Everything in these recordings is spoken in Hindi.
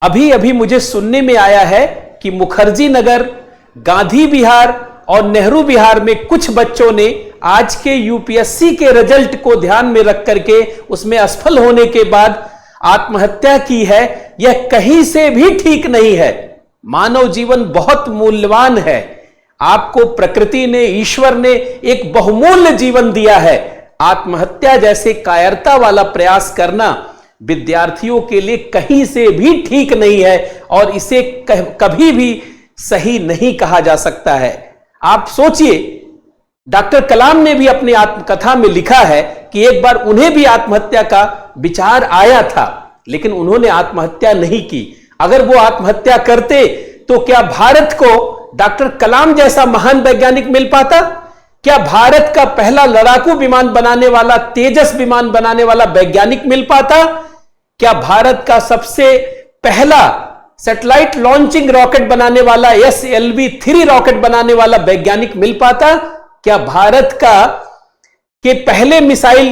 अभी अभी मुझे सुनने में आया है कि मुखर्जी नगर, गांधी विहार और नेहरू विहार में कुछ बच्चों ने आज के यूपीएससी के रिजल्ट को ध्यान में रख करके उसमें असफल होने के बाद आत्महत्या की है। यह कहीं से भी ठीक नहीं है। मानव जीवन बहुत मूल्यवान है। आपको प्रकृति ने, ईश्वर ने एक बहुमूल्य जीवन दिया है। आत्महत्या जैसे कायरता वाला प्रयास करना विद्यार्थियों के लिए कहीं से भी ठीक नहीं है और इसे कभी भी सही नहीं कहा जा सकता है। आप सोचिए, डॉक्टर कलाम ने भी अपनी आत्मकथा में लिखा है कि एक बार उन्हें भी आत्महत्या का विचार आया था, लेकिन उन्होंने आत्महत्या नहीं की। अगर वो आत्महत्या करते तो क्या भारत को डॉक्टर कलाम जैसा महान वैज्ञानिक मिल पाता? क्या भारत का पहला लड़ाकू विमान बनाने वाला, तेजस विमान बनाने वाला वैज्ञानिक मिल पाता? क्या भारत का सबसे पहला सैटेलाइट लॉन्चिंग रॉकेट बनाने वाला, SLV-3 रॉकेट बनाने वाला वैज्ञानिक मिल पाता? क्या भारत के पहले मिसाइल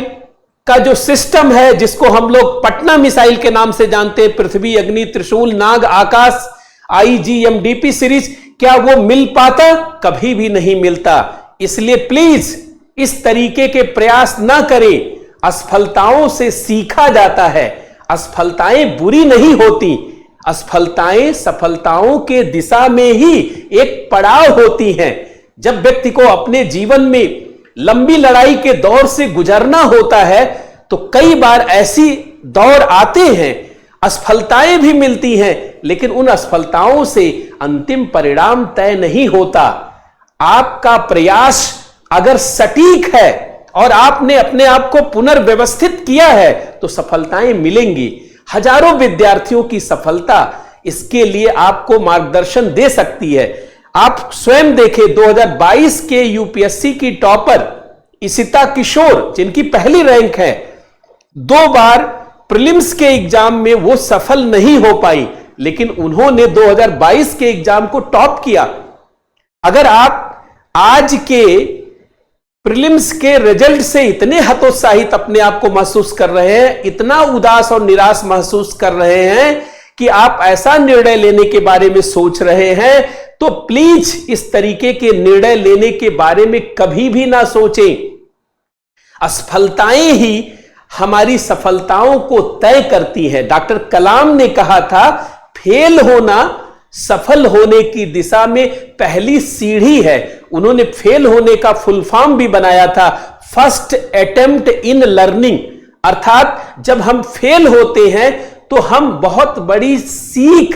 का जो सिस्टम है, जिसको हम लोग पटना मिसाइल के नाम से जानते हैं, पृथ्वी, अग्नि, त्रिशूल, नाग, आकाश, IGM-DP सीरीज, क्या वो मिल पाता? कभी भी नहीं मिलता। इसलिए प्लीज इस तरीके के प्रयास ना करें। असफलताओं से सीखा जाता है। असफलताएं बुरी नहीं होती। असफलताएं सफलताओं के दिशा में ही एक पड़ाव होती हैं। जब व्यक्ति को अपने जीवन में लंबी लड़ाई के दौर से गुजरना होता है तो कई बार ऐसी दौर आते हैं, असफलताएं भी मिलती हैं, लेकिन उन असफलताओं से अंतिम परिणाम तय नहीं होता। आपका प्रयास अगर सटीक है और आपने अपने आप को पुनर्व्यवस्थित किया है तो सफलताएं मिलेंगी। हजारों विद्यार्थियों की सफलता इसके लिए आपको मार्गदर्शन दे सकती है। आप स्वयं देखें, 2022 के यूपीएससी की टॉपर इशिता किशोर, जिनकी पहली रैंक है, 2 बार प्रीलिम्स के एग्जाम में वो सफल नहीं हो पाई, लेकिन उन्होंने 2022 के एग्जाम को टॉप किया। अगर आप आज के प्रीलिम्स के रिजल्ट से इतने हतोत्साहित अपने आप को महसूस कर रहे हैं, इतना उदास और निराश महसूस कर रहे हैं कि आप ऐसा निर्णय लेने के बारे में सोच रहे हैं, तो प्लीज इस तरीके के निर्णय लेने के बारे में कभी भी ना सोचें। असफलताएं ही हमारी सफलताओं को तय करती हैं। डॉक्टर कलाम ने कहा था, फेल होना सफल होने की दिशा में पहली सीढ़ी है। उन्होंने फेल होने का फुल फॉर्म भी बनाया था, फर्स्ट अटेम्प्ट इन लर्निंग। अर्थात जब हम फेल होते हैं तो हम बहुत बड़ी सीख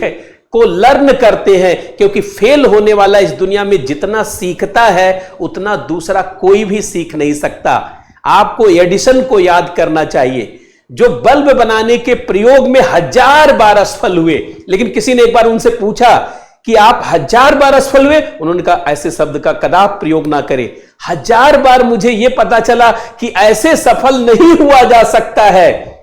को लर्न करते हैं, क्योंकि फेल होने वाला इस दुनिया में जितना सीखता है उतना दूसरा कोई भी सीख नहीं सकता। आपको एडिसन को याद करना चाहिए, जो बल्ब बनाने के प्रयोग में 1000 बार असफल हुए, लेकिन किसी ने एक बार उनसे पूछा कि आप 1000 बार असफल हुए? उन्होंने कहा, ऐसे शब्द का कदापि प्रयोग ना करें। 1000 बार मुझे यह पता चला कि ऐसे सफल नहीं हुआ जा सकता है।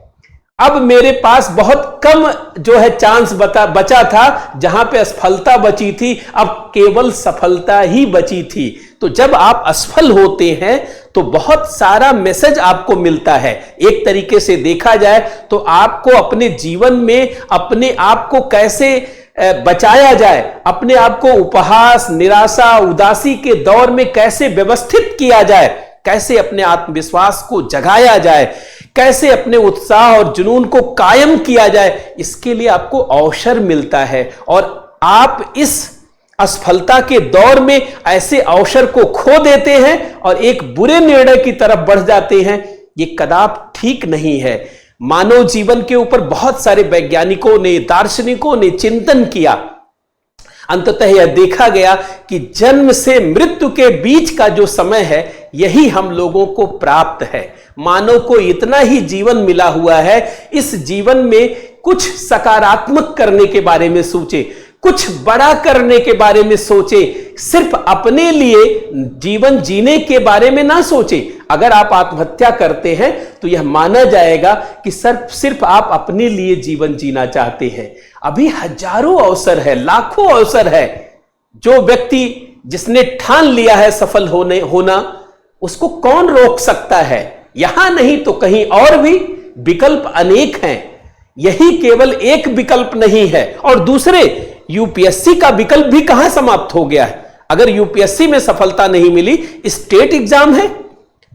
अब मेरे पास बहुत कम जो है चांस बचा था, जहां पे असफलता बची थी, अब केवल सफलता ही बची थी। तो जब आप असफल होते हैं तो बहुत सारा मैसेज आपको मिलता है। एक तरीके से देखा जाए तो आपको अपने जीवन में अपने आप को कैसे बचाया जाए, अपने आप को उपहास, निराशा, उदासी के दौर में कैसे व्यवस्थित किया जाए, कैसे अपने आत्मविश्वास को जगाया जाए, कैसे अपने उत्साह और जुनून को कायम किया जाए, इसके लिए आपको अवसर मिलता है। और आप इस असफलता के दौर में ऐसे अवसर को खो देते हैं और एक बुरे निर्णय की तरफ बढ़ जाते हैं। ये कदापि ठीक नहीं है। मानव जीवन के ऊपर बहुत सारे वैज्ञानिकों ने, दार्शनिकों ने चिंतन किया। अंततः यह देखा गया कि जन्म से मृत्यु के बीच का जो समय है, यही हम लोगों को प्राप्त है। मानव को इतना ही जीवन मिला हुआ है। इस जीवन में कुछ सकारात्मक करने के बारे में सोचे, कुछ बड़ा करने के बारे में सोचे। सिर्फ अपने लिए जीवन जीने के बारे में ना सोचे। अगर आप आत्महत्या करते हैं तो यह माना जाएगा कि सिर्फ आप अपने लिए जीवन जीना चाहते हैं। अभी हजारों अवसर है, लाखों अवसर है। जो व्यक्ति जिसने ठान लिया है सफल होना, उसको कौन रोक सकता है? यहां नहीं तो कहीं और भी विकल्प अनेक हैं। यही केवल एक विकल्प नहीं है। और दूसरे, यूपीएससी का विकल्प भी कहां समाप्त हो गया है। अगर यूपीएससी में सफलता नहीं मिली, स्टेट एग्जाम है,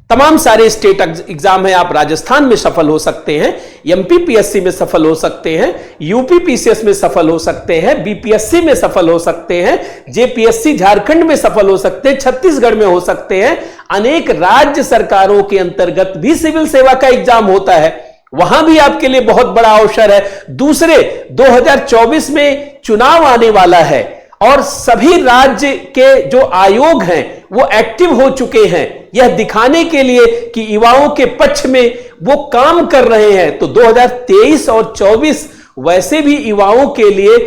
तमाम सारे स्टेट एग्जाम है, आप राजस्थान में सफल हो सकते हैं, एमपीपीएससी में सफल हो सकते हैं, यूपीपीसीएस में सफल हो सकते हैं, बीपीएससी में सफल हो सकते हैं, जेपीएससी झारखंड में सफल हो सकते हैं, छत्तीसगढ़ में हो सकते हैं। अनेक राज्य सरकारों के अंतर्गत भी सिविल सेवा का एग्जाम होता है, वहां भी आपके लिए बहुत बड़ा अवसर है। दूसरे, 2024 में चुनाव आने वाला है और सभी राज्य के जो आयोग हैं वो एक्टिव हो चुके हैं, यह दिखाने के लिए कि युवाओं के पक्ष में वो काम कर रहे हैं। तो 2023 और 24 वैसे भी युवाओं के लिए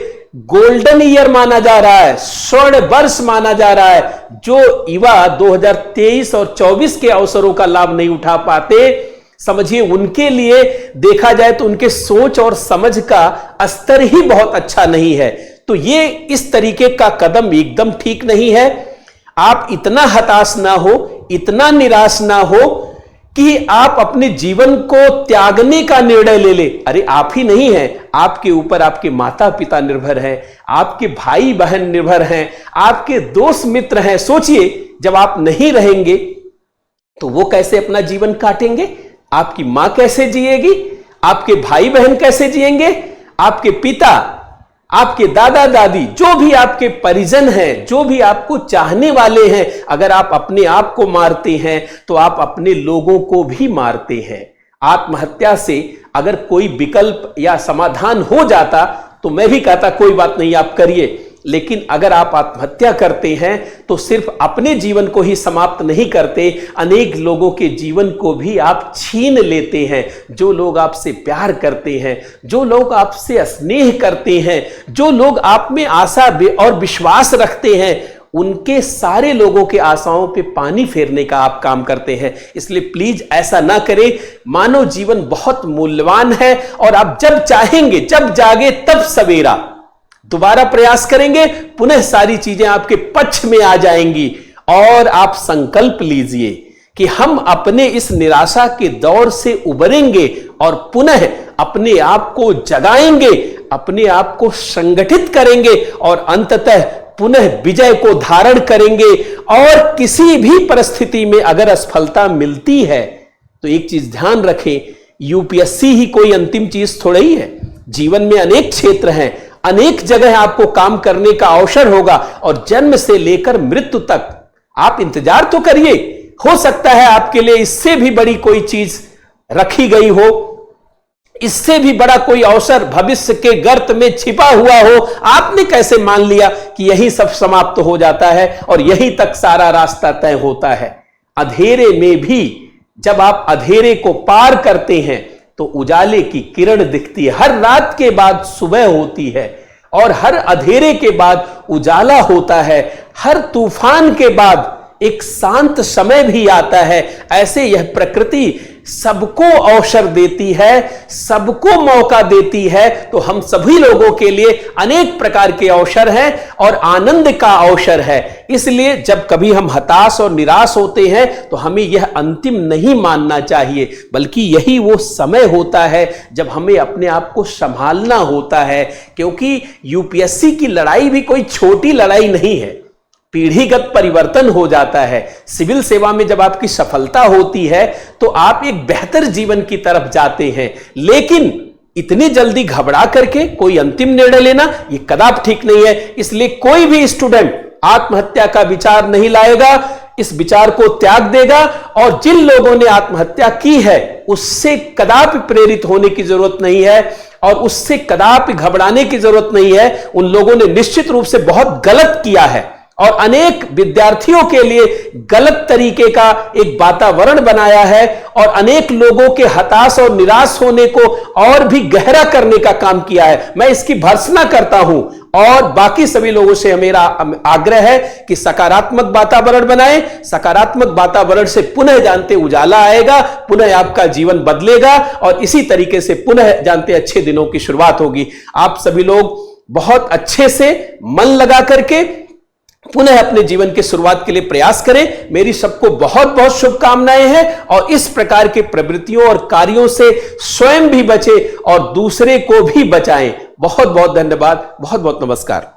गोल्डन ईयर माना जा रहा है, स्वर्ण वर्ष माना जा रहा है। जो युवा 2023 और 24 के अवसरों का लाभ नहीं उठा पाते, समझिए उनके लिए देखा जाए तो उनके सोच और समझ का स्तर ही बहुत अच्छा नहीं है। तो ये इस तरीके का कदम एकदम ठीक नहीं है। आप इतना हताश ना हो, इतना निराश ना हो कि आप अपने जीवन को त्यागने का निर्णय ले ले। अरे आप ही नहीं है, आपके ऊपर आपके माता पिता निर्भर हैं, आपके भाई बहन निर्भर हैं, आपके दोस्त मित्र हैं। सोचिए, जब आप नहीं रहेंगे तो वो कैसे अपना जीवन काटेंगे, आपकी मां कैसे जिएगी, आपके भाई बहन कैसे जिएंगे, आपके पिता, आपके दादा दादी, जो भी आपके परिजन हैं, जो भी आपको चाहने वाले हैं, अगर आप अपने आप को मारते हैं तो आप अपने लोगों को भी मारते हैं। आत्महत्या से अगर कोई विकल्प या समाधान हो जाता तो मैं भी कहता कोई बात नहीं, आप करिए। लेकिन अगर आप आत्महत्या करते हैं तो सिर्फ अपने जीवन को ही समाप्त नहीं करते, अनेक लोगों के जीवन को भी आप छीन लेते हैं। जो लोग आपसे प्यार करते हैं, जो लोग आपसे स्नेह करते हैं, जो लोग आप में आशा और विश्वास रखते हैं, उनके सारे लोगों के आशाओं पे पानी फेरने का आप काम करते हैं। इसलिए प्लीज ऐसा ना करें। मानव जीवन बहुत मूल्यवान है और आप जब चाहेंगे, जब जागे तब सवेरा, दोबारा प्रयास करेंगे, पुनः सारी चीजें आपके पक्ष में आ जाएंगी। और आप संकल्प लीजिए कि हम अपने इस निराशा के दौर से उबरेंगे और पुनः अपने आप को जगाएंगे, अपने आप को संगठित करेंगे और अंततः पुनः विजय को धारण करेंगे। और किसी भी परिस्थिति में अगर असफलता मिलती है तो एक चीज ध्यान रखें, यूपीएससी ही कोई अंतिम चीज थोड़ी ही है। जीवन में अनेक क्षेत्र हैं, अनेक जगह आपको काम करने का अवसर होगा और जन्म से लेकर मृत्यु तक आप इंतजार तो करिए। हो सकता है आपके लिए इससे भी बड़ी कोई चीज रखी गई हो, इससे भी बड़ा कोई अवसर भविष्य के गर्त में छिपा हुआ हो। आपने कैसे मान लिया कि यही सब समाप्त हो जाता है और यहीं तक सारा रास्ता तय होता है। अंधेरे में भी जब आप अंधेरे को पार करते हैं तो उजाले की किरण दिखती है। हर रात के बाद सुबह होती है और हर अंधेरे के बाद उजाला होता है। हर तूफान के बाद एक शांत समय भी आता है। ऐसे यह प्रकृति सबको अवसर देती है, सबको मौका देती है। तो हम सभी लोगों के लिए अनेक प्रकार के अवसर हैं और आनंद का अवसर है। इसलिए जब कभी हम हताश और निराश होते हैं तो हमें यह अंतिम नहीं मानना चाहिए, बल्कि यही वो समय होता है जब हमें अपने आप को संभालना होता है। क्योंकि यूपीएससी की लड़ाई भी कोई छोटी लड़ाई नहीं है, पीढ़ीगत परिवर्तन हो जाता है। सिविल सेवा में जब आपकी सफलता होती है तो आप एक बेहतर जीवन की तरफ जाते हैं। लेकिन इतनी जल्दी घबरा करके कोई अंतिम निर्णय लेना ये कदापि ठीक नहीं है। इसलिए कोई भी स्टूडेंट आत्महत्या का विचार नहीं लाएगा, इस विचार को त्याग देगा। और जिन लोगों ने आत्महत्या की है उससे कदापि प्रेरित होने की जरूरत नहीं है और उससे कदापि घबराने की जरूरत नहीं है। उन लोगों ने निश्चित रूप से बहुत गलत किया है और अनेक विद्यार्थियों के लिए गलत तरीके का एक वातावरण बनाया है और अनेक लोगों के हताश और निराश होने को और भी गहरा करने का काम किया है। मैं इसकी भर्त्सना करता हूं और बाकी सभी लोगों से मेरा आग्रह है कि सकारात्मक वातावरण बनाएं। सकारात्मक वातावरण से पुनः जानते उजाला आएगा, पुनः आपका जीवन बदलेगा और इसी तरीके से पुनः जानते अच्छे दिनों की शुरुआत होगी। आप सभी लोग बहुत अच्छे से मन लगा करके पुनः अपने जीवन की शुरुआत के लिए प्रयास करें। मेरी सबको बहुत बहुत शुभकामनाएं हैं और इस प्रकार के प्रवृत्तियों और कार्यों से स्वयं भी बचें और दूसरे को भी बचाएं। बहुत बहुत धन्यवाद, बहुत बहुत नमस्कार।